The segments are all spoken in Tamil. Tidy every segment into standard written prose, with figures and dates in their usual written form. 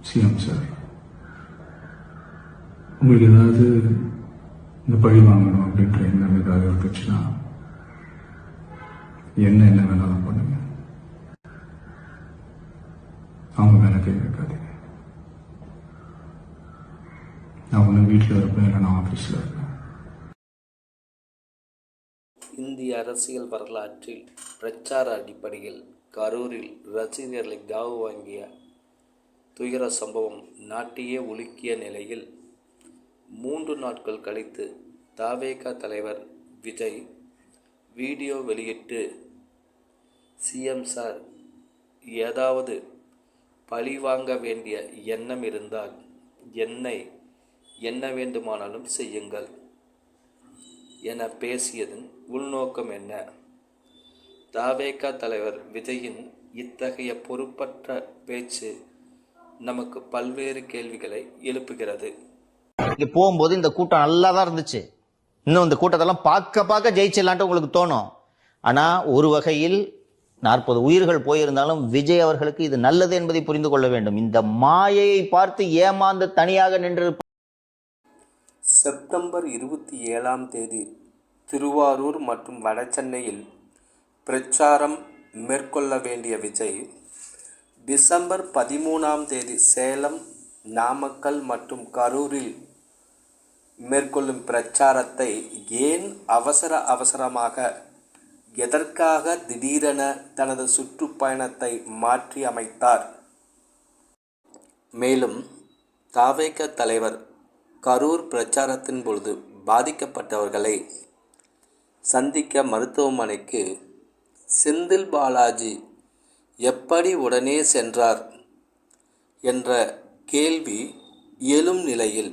சிஎம் சார், உங்களுக்கு ஏதாவது இந்த பழி வாங்கணும் அப்படின்ற எண்ணம் ஏதாவது இருந்துச்சுன்னா என்ன வேணாலும் பண்ணுங்க. அவங்க மேல கை வைக்காதீங்க. நான் ஒன்று வீட்டில் இருப்பேன், இல்லை நான் ஆஃபீஸில் இருப்பேன். இந்திய அரசியல் வரலாற்றில் பிரச்சார அடிப்படையில் கரூரில் ரசிகர்களை காவு வாங்கிய துயர சம்பவம் நாட்டையே உலுக்கிய நிலையில் 3 நாட்கள் கழித்து தவேக தலைவர் விஜய் வீடியோ வெளியிட்டு, சிஎம் சார், ஏதாவது பழி வாங்க வேண்டிய எண்ணம் இருந்தால் என்னை என்ன வேண்டுமானாலும் செய்யுங்கள் என பேசியதன் உள்நோக்கம் என்ன? தவேக தலைவர் விஜயின் இத்தகைய பொறுப்பற்ற பேச்சு நமக்கு பல்வேறு கேள்விகளை எழுப்புகிறது. போகும்போது இந்த கூட்டம் நல்லா தான் இருந்துச்சு. இன்னும் இந்த கூட்டத்தெல்லாம் பார்க்க ஜெயிச்சிடலான்ட்டு உங்களுக்கு தோணும். ஆனா ஒரு வகையில் 40 உயிர்கள் போயிருந்தாலும் விஜய் அவர்களுக்கு இது நல்லது என்பதை புரிந்து கொள்ள வேண்டும். இந்த மாயையை பார்த்து ஏமாந்து தனியாக நின்று செப்டம்பர் 27ஆம் தேதி திருவாரூர் மற்றும் வடசென்னையில் பிரச்சாரம் மேற்கொள்ள வேண்டிய விஜய், டிசம்பர் 13ஆம் தேதி சேலம், நாமக்கல் மற்றும் கரூரில் மேற்கொள்ளும் பிரச்சாரத்தை ஏன் அவசரமாக, எதற்காக திடீரென தனது சுற்றுப்பயணத்தை மாற்றி அமைத்தார்? மேலும் தவேக தலைவர் கரூர் பிரச்சாரத்தின் பொழுது பாதிக்கப்பட்டவர்களை சந்திக்க மருத்துவமனைக்கு செந்தில் பாலாஜி எப்படி உடனே சென்றார் என்ற கேள்வி எழும் நிலையில்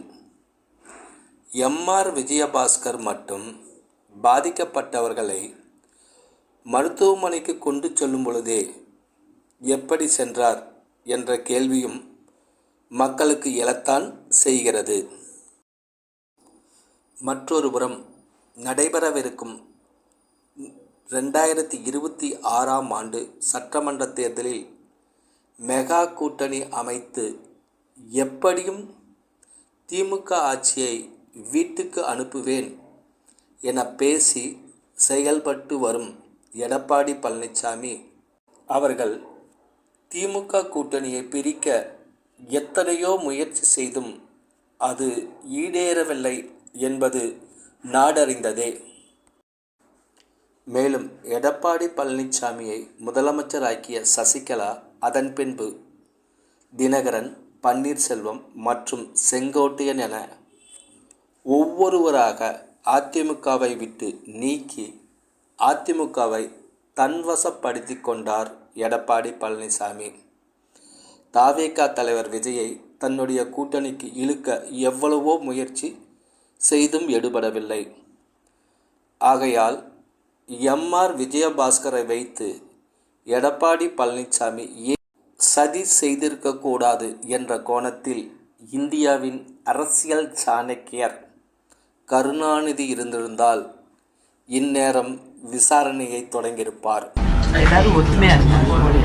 எம்ஆர் விஜயபாஸ்கர் மட்டும் பாதிக்கப்பட்டவர்களை மருத்துவமனைக்கு கொண்டு செல்லும் பொழுதே எப்படி சென்றார் என்ற கேள்வியும் மக்களுக்கு எழத்தான் செய்கிறது. மற்றொரு புறம் நடைபெறவிருக்கும் 2026ஆம் ஆண்டு சட்டமன்ற தேர்தலில் மெகா கூட்டணி அமைத்து எப்படியும் திமுக ஆட்சியை வீட்டுக்கு அனுப்புவேன் என பேசி செயல்பட்டு வரும் எடப்பாடி பழனிசாமி அவர்கள் திமுக கூட்டணியை பிரிக்க எத்தனையோ முயற்சி செய்தும் அது ஈடேறவில்லை என்பது நாடறிந்ததே. மேலும் எடப்பாடி பழனிசாமியை முதலமைச்சராக்கிய சசிகலா அதன் பின்பு தினகரன், பன்னீர்செல்வம் மற்றும் செங்கோட்டையன் என ஒவ்வொருவராக அதிமுகவை விட்டு நீக்கி அதிமுகவை தன்வசப்படுத்தி கொண்டார் எடப்பாடி பழனிசாமி. தவேக தலைவர் விஜயை தன்னுடைய கூட்டணிக்கு இழுக்க எவ்வளவோ முயற்சி செய்தும் எடுபடவில்லை. ஆகையால் எம்ஆர் விஜயபாஸ்கரை வைத்து எடப்பாடி பழனிசாமி ஏன் சதி செய்திருக்கக்கூடாது என்ற கோணத்தில் இந்தியாவின் அரசியல் சாணக்கியர் கருணாநிதி இருந்திருந்தால் இந்நேரம் விசாரணையை தொடங்கியிருப்பார். எல்லாரும் ஒற்றுமையா இருந்தாங்க.